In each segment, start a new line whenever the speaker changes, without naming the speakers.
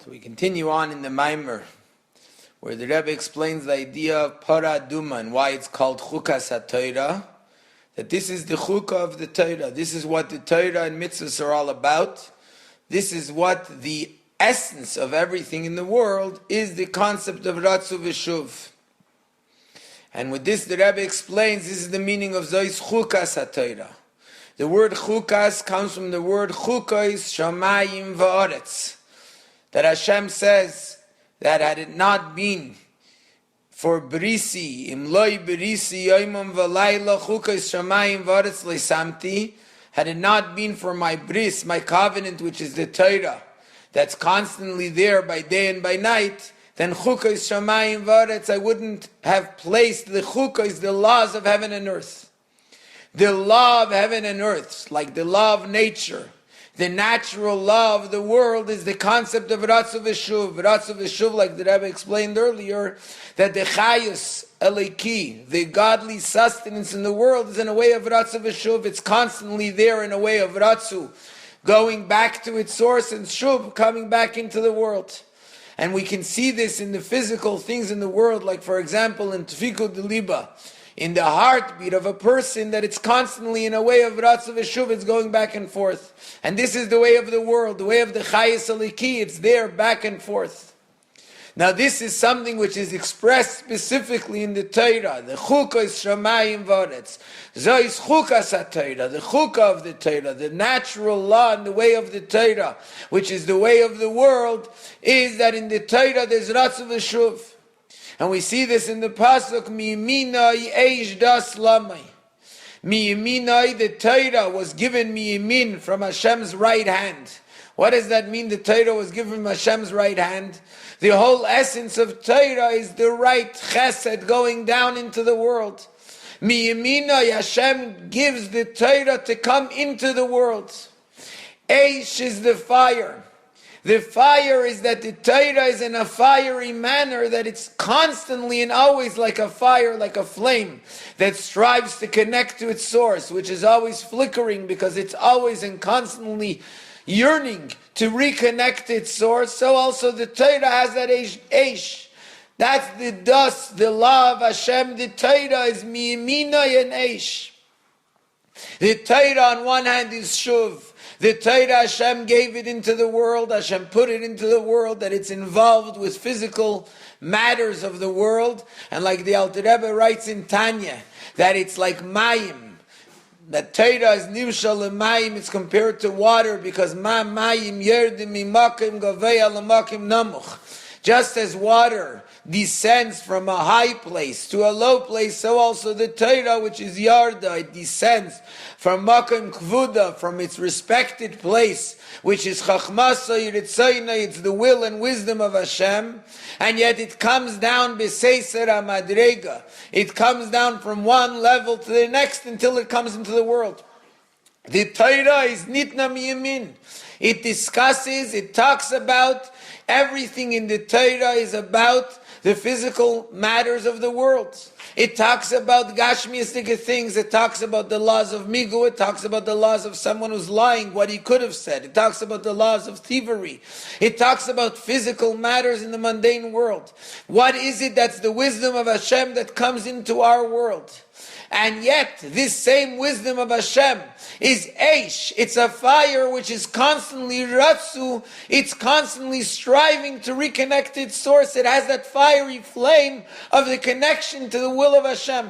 So we continue on in the Maimer, where the Rebbe explains the idea of Paraduma and why it's called Chukas Torah. That this is the Chukah of the Torah. This is what the Torah and mitzvahs are all about. This is what the essence of everything in the world is, the concept of Ratzu V'Shuv. And with this the Rebbe explains this is the meaning of Zois Chukas Torah. The word Chukas comes from the word Chukos Shamayim Va'aretz. That Hashem says that had it not been for Brisi, Im Loi Brisi Yoimim V'Layla Chukos Shamayim Va'aretz Leisamti, had it not been for my bris, my covenant, which is the Torah, that's constantly there by day and by night, then Chukos Shamayim V'Aretz, I wouldn't have placed the Chukos, the laws of heaven and earth. The law of heaven and earth, like the law of nature, the natural law of the world, is the concept of Ratzu V'Shuv. Ratzu V'Shuv, like the Rebbe explained earlier, that the Chayus Eliki, the godly sustenance in the world, is in a way of Ratzu V'Shuv. It's constantly there in a way of Ratzu, going back to its source, and Shuv, coming back into the world. And we can see this in the physical things in the world, like for example in Tfikud Liba, in the heartbeat of a person, that it's constantly in a way of Ratzu V'Shuv, it's going back and forth. And this is the way of the world, the way of the Chayes Aliki, it's there back and forth. Now this is something which is expressed specifically in the Torah, the Chukos Shamayim V'Aretz. Zois Chukas HaTorah, the Chukah of the Torah, the natural law and the way of the Torah, which is the way of the world, is that in the Torah there's Ratzu V'Shuv. And we see this in the pasuk, Miyiminai eish das lamai. Miyiminai, the Torah was given miyimin, from Hashem's right hand. What does that mean? The Torah was given from Hashem's right hand. The whole essence of Torah is the right chesed going down into the world. Miyiminai, Hashem gives the Torah to come into the world. Eish is the fire. The fire is that the Torah is in a fiery manner, that it's constantly and always like a fire, like a flame, that strives to connect to its source, which is always flickering because it's always and constantly yearning to reconnect to its source. So also the Torah has that eish. That's the dust, the law of Hashem. The Torah is miyimina and eish. The Torah on one hand is shuv. The Torah, Hashem gave it into the world, Hashem put it into the world, that it's involved with physical matters of the world. And like the Alter Rebbe writes in Tanya, that it's like mayim. That Torah is nimshal mayim, it's compared to water, because mayim yerdim mimakim gaveya lamakim namuch. Just as water descends from a high place to a low place, so also the Torah, which is Yarda, it descends from Makom Kvuda, from its respected place, which is Chachmasa Yiritzayna, it's the will and wisdom of Hashem, and yet it comes down B'Seiser HaMadrega. It comes down from one level to the next until it comes into the world. The Torah is Nitna Miyamin. It discusses, it talks about, everything in the Torah is about the physical matters of the world. It talks about gashmiistic things. It talks about the laws of migu. It talks about the laws of someone who's lying, what he could have said. It talks about the laws of thievery. It talks about physical matters in the mundane world. What is it that's the wisdom of Hashem that comes into our world? And yet, this same wisdom of Hashem is eish. It's a fire which is constantly ratzu. It's constantly striving to reconnect its source. It has that fiery flame of the connection to the will of Hashem.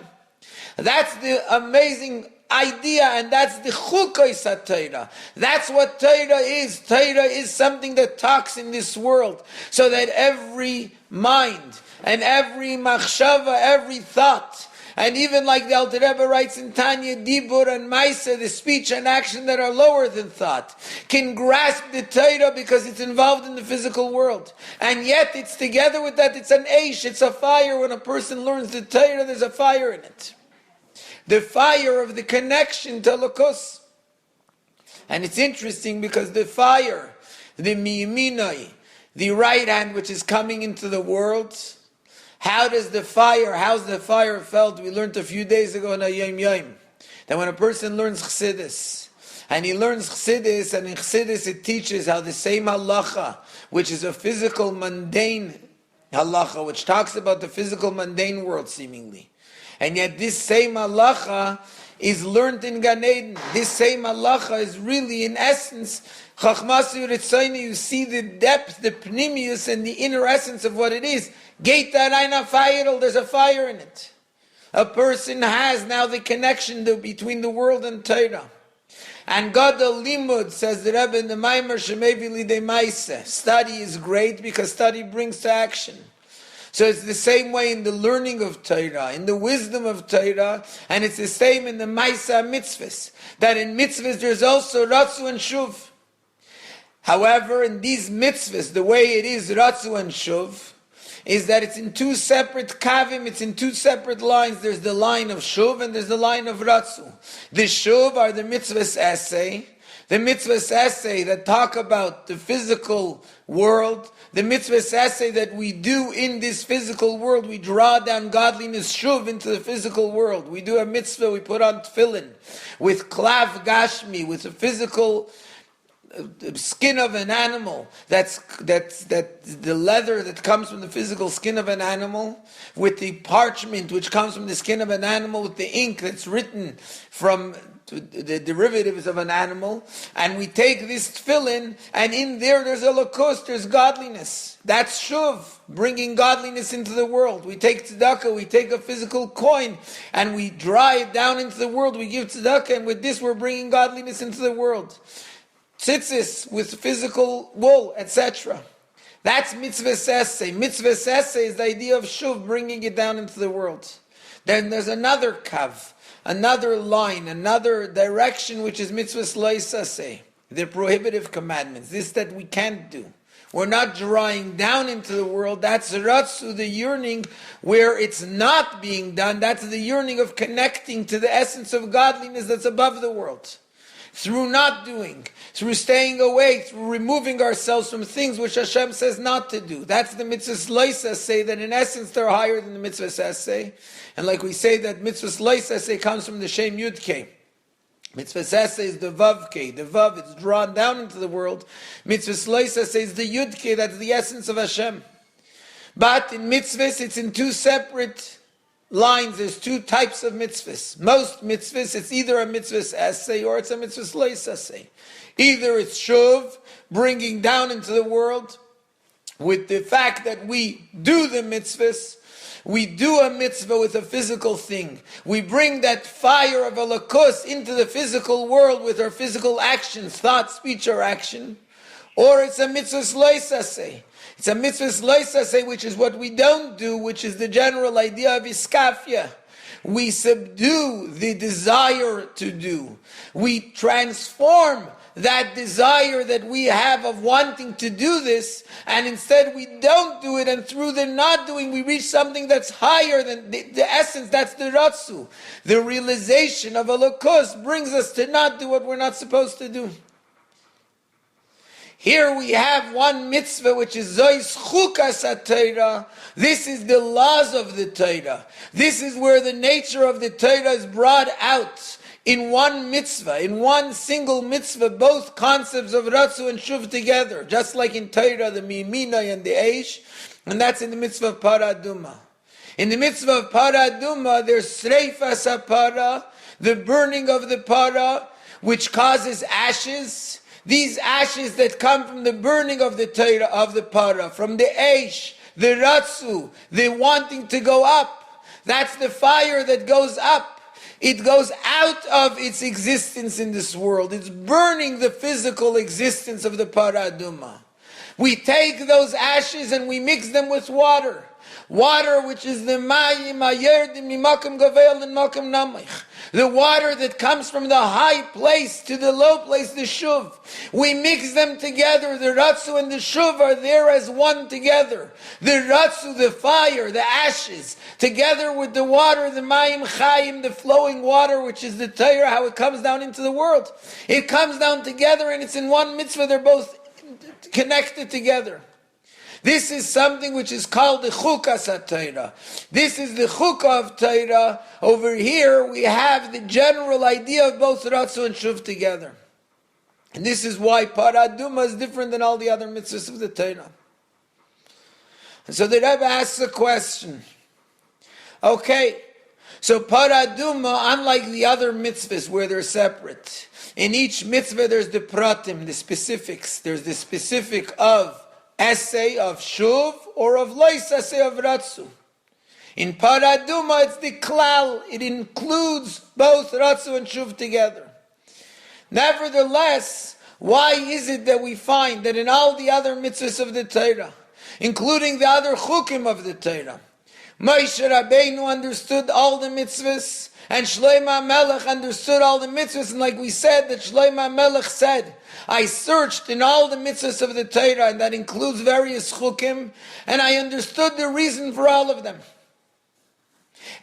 That's the amazing idea, and that's the chukos Torah. That's what Torah is. Torah is something that talks in this world, so that every mind and every machshava, every thought, and even like the Alter Rebbe writes in Tanya, Dibur and Maisa, the speech and action that are lower than thought, can grasp the Torah because it's involved in the physical world. And yet it's together with that, it's an eish, it's a fire. When a person learns the Torah, there's a fire in it. The fire of the connection to Elokus. And it's interesting because the fire, the miyiminai, the right hand which is coming into the world, how's the fire felt? We learned a few days ago in Yom Yom that when a person learns Chassidus, and he learns Chassidus, and in Chassidus it teaches how the same halacha which is a physical, mundane halacha, which talks about the physical, mundane world, seemingly. And yet this same halacha is learned in Gan Eden. This same halacha is really, in essence, Chachmasu Ritzoyne, you see the depth, the pnimius, and the inner essence of what it is. Geita Reina Fayerl, there's a fire in it. A person has now the connection between the world and Torah. And Gadol Limud, says the Rebbe in the Maimer, Shemevi Lidei Maaseh. Study is great because study brings to action. So it's the same way in the learning of Torah, in the wisdom of Torah, and it's the same in the Maaseh mitzvahs. That in mitzvahs there's also Ratzu and Shuv. However, in these mitzvahs, the way it is Ratzu and Shuv, is that it's in two separate kavim, it's in two separate lines. There's the line of Shuv and there's the line of Ratzu. The Shuv are the mitzvahs essay, the mitzvahs essay that talk about the physical world, the mitzvahs essay that we do in this physical world. We draw down godliness Shuv into the physical world. We do a mitzvah, we put on tefillin with klav gashmi, with a physical skin of an animal, that's the leather that comes from the physical skin of an animal, with the parchment which comes from the skin of an animal, with the ink that's written from the derivatives of an animal, and we take this tefillin, and in there's a lakos, there's godliness. That's shuv, bringing godliness into the world. We take tzedakah, we take a physical coin, and we draw it down into the world. We give tzedakah, and with this we're bringing godliness into the world. Tzitzis with physical wool, etc. That's mitzvah sesseh. Mitzvah sesseh is the idea of shuv, bringing it down into the world. Then there's another kav, another line, another direction, which is mitzvah sesseh, the prohibitive commandments, this that we can't do. We're not drawing down into the world. That's ratzu, the yearning where it's not being done. That's the yearning of connecting to the essence of godliness that's above the world. Through not doing, through staying away, through removing ourselves from things which Hashem says not to do. That's the mitzvah loisa say, that in essence they're higher than the mitzvah sesseh. And like we say that mitzvah loisa say comes from the Shem Yud-Kei. Mitzvah sesseh is the Vav-Kei. The Vav, it's drawn down into the world. Mitzvah loisa say is the Yud-Kei, that's the essence of Hashem. But in mitzvahs, it's in two separate lines. There's two types of mitzvahs. Most mitzvahs, it's either a mitzvah essay or it's a mitzvah lois essay. Either it's shuv, bringing down into the world, with the fact that we do the mitzvahs, we do a mitzvah with a physical thing. We bring that fire of a lakus into the physical world with our physical actions, thought, speech, or action. Or it's a mitzvah lois essay. It's a mitzvah loisaseh, which is what we don't do, which is the general idea of iskafia. We subdue the desire to do. We transform that desire that we have of wanting to do this, and instead we don't do it, and through the not doing we reach something that's higher than the essence. That's the ratzu. The realization of a lakus brings us to not do what we're not supposed to do. Here we have one mitzvah which is Zois Chukas Torah. This is the laws of the Torah. This is where the nature of the Torah is brought out in one mitzvah, in one single mitzvah, both concepts of Ratzu and Shuv together, just like in Torah, the Mimina and the Eish, and that's in the mitzvah of Paraduma. In the mitzvah of Paraduma, there's Sreifas HaPara, the burning of the para, which causes ashes. These ashes that come from the burning of the Torah, of the para, from the Eish, the Ratzu, the wanting to go up. That's the fire that goes up. It goes out of its existence in this world. It's burning the physical existence of the Paraduma. We take those ashes and we mix them with water. Water which is the Mayim Ayerdim Mimakam Gavel and Makam Namich. The water that comes from the high place to the low place, the Shuv. We mix them together. The Ratzu and the Shuv are there as one together. The Ratzu, the fire, the ashes, together with the water, the Mayim Chayim, the flowing water, which is the Torah, how it comes down into the world. It comes down together and it's in one mitzvah. They're both connected together. This is something which is called the Chukas Torah. This is the Chukah of Torah. Over here we have the general idea of both Ratzu and Shuv together. And this is why Paraduma is different than all the other mitzvahs of the Torah. And so the Rebbe asks a question. Okay, so Paraduma, unlike the other mitzvahs where they're separate, in each mitzvah there's the pratim, the specifics. There's the specific of essay, of shuv, or of lois essay of ratzu. In Paraduma, it's the klal. It includes both ratzu and shuv together. Nevertheless, why is it that we find that in all the other mitzvahs of the Torah, including the other chukim of the Torah, Moshe Rabbeinu understood all the mitzvahs, and Shlomo HaMelech understood all the mitzvahs, and like we said, that Shlomo HaMelech said, I searched in all the mitzvahs of the Torah, and that includes various chukim, and I understood the reason for all of them.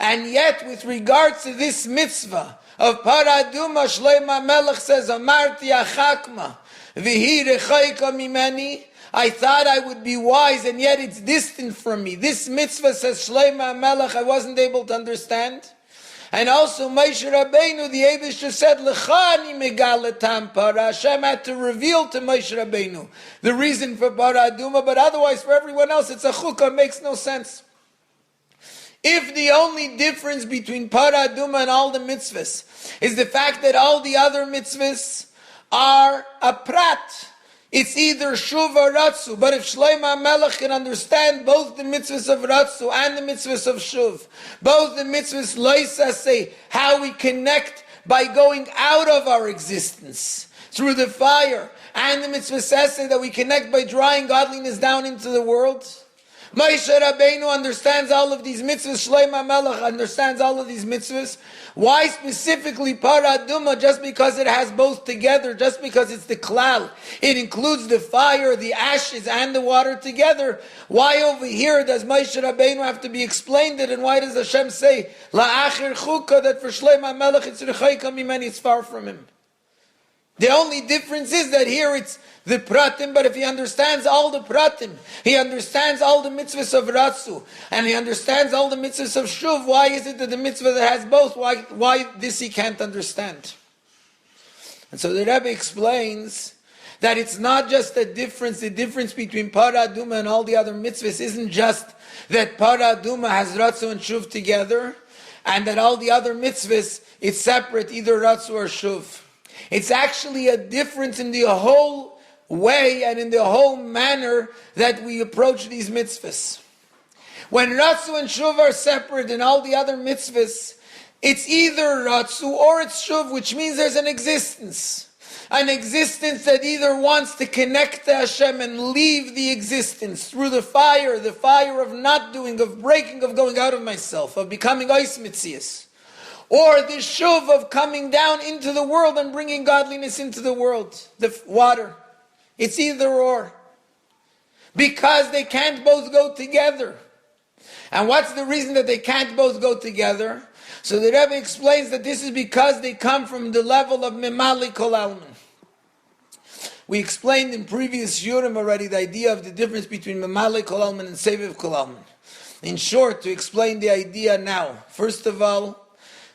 And yet, with regards to this mitzvah of Paraduma, Shlomo HaMelech says, Amarti achakma, v'hi rechaika mimeni, I thought I would be wise, and yet it's distant from me. This mitzvah, says Shlomo HaMelech, I wasn't able to understand. And also Moshe Rabbeinu, the Eibishter said, L'cha ani megale tam para. Hashem had to reveal to Moshe Rabbeinu the reason for Paraduma, but otherwise for everyone else it's a chukah, it makes no sense. If the only difference between Paraduma and all the mitzvahs is the fact that all the other mitzvahs are a prat, it's either shuv or ratzu. But if Shlomo HaMelech can understand both the mitzvahs of ratzu and the mitzvahs of shuv, both the mitzvahs loisa say how we connect by going out of our existence through the fire, and the mitzvah say that we connect by drawing godliness down into the world, Moshe Rabbeinu understands all of these mitzvahs. Shlomo HaMelech understands all of these mitzvahs. Why specifically Paraduma? Just because it has both together, just because it's the klal. It includes the fire, the ashes, and the water together. Why over here does Moshe Rabbeinu have to be explained it? And why does Hashem say, La'achir chuka, that for Shlomo HaMelech it's rechaika mimeni, it's far from him? The only difference is that here it's the pratim, but if he understands all the pratim, he understands all the mitzvahs of ratzu, and he understands all the mitzvahs of shuv, why is it that the mitzvah that has both, why this he can't understand? And so the Rebbe explains that it's not just the difference between Paraduma and all the other mitzvahs isn't just that Paraduma has ratzu and shuv together, and that all the other mitzvahs, it's separate, either ratzu or shuv. It's actually a difference in the whole way and in the whole manner that we approach these mitzvahs. When ratzu and shuv are separate and all the other mitzvahs, it's either ratzu or it's shuv, which means there's an existence. An existence that either wants to connect to Hashem and leave the existence through the fire of not doing, of breaking, of going out of myself, of becoming ois mitzias. Or the shuv of coming down into the world and bringing godliness into the world, the water. It's either or. Because they can't both go together. And what's the reason that they can't both go together? So the Rebbe explains that this is because they come from the level of memali kol almin. We explained in previous shurim already the idea of the difference between memali kol almin and seviv kol almin. In short, to explain the idea now, first of all,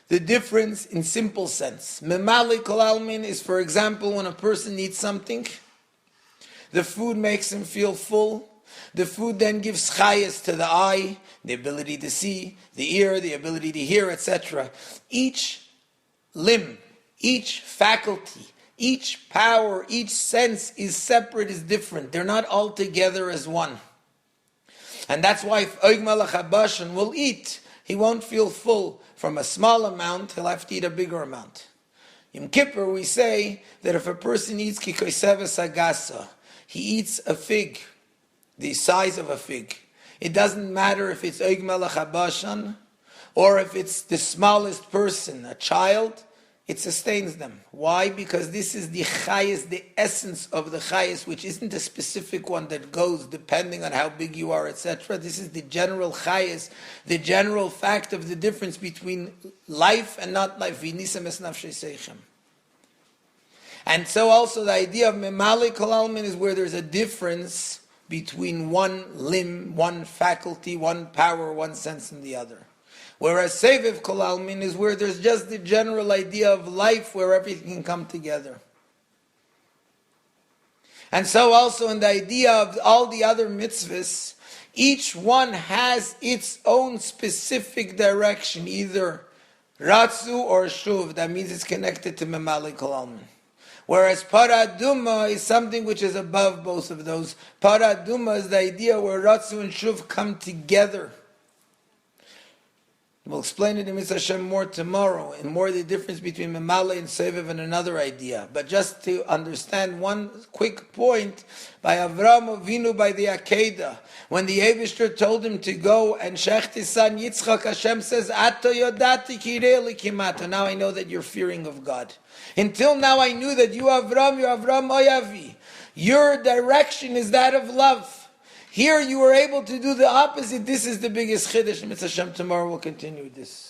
the difference in simple sense. Memali kol almin is, for example, when a person eats something, the food makes him feel full. The food then gives chayas to the eye, the ability to see, the ear, the ability to hear, etc. Each limb, each faculty, each power, each sense is separate, is different. They're not all together as one. And that's why if Oig Malach HaBashan will eat, he won't feel full from a small amount, he'll have to eat a bigger amount. Yom Kippur we say that if a person eats kikoiseves agasa, he eats a fig, the size of a fig. It doesn't matter if it's Oig Melech HaBashan or if it's the smallest person, a child, it sustains them. Why? Because this is the chayas, the essence of the chayas, which isn't a specific one that goes depending on how big you are, etc. This is the general chayas, the general fact of the difference between life and not life. And so also the idea of memali kol almin is where there's a difference between one limb, one faculty, one power, one sense and the other. Whereas seviv kol almin is where there's just the general idea of life where everything can come together. And so also in the idea of all the other mitzvahs, each one has its own specific direction, either ratzu or shuv. That means it's connected to memali kol almin. Whereas paraduma is something which is above both of those. Paraduma is the idea where ratzu and shuv come together. We'll explain it in Mitzvah Hashem more tomorrow, and more the difference between memale and seviv and another idea. But just to understand one quick point, by Avraham Avinu, by the Akedah, when the Eivishter told him to go and shech his son Yitzchak, Hashem says, Ato yodati kirei likimata. Now I know that you're fearing of God. Until now I knew that you Avram Oyavi. Your direction is that of love. Here you were able to do the opposite. This is the biggest chiddush. Mitzvah Hashem, tomorrow we'll continue this.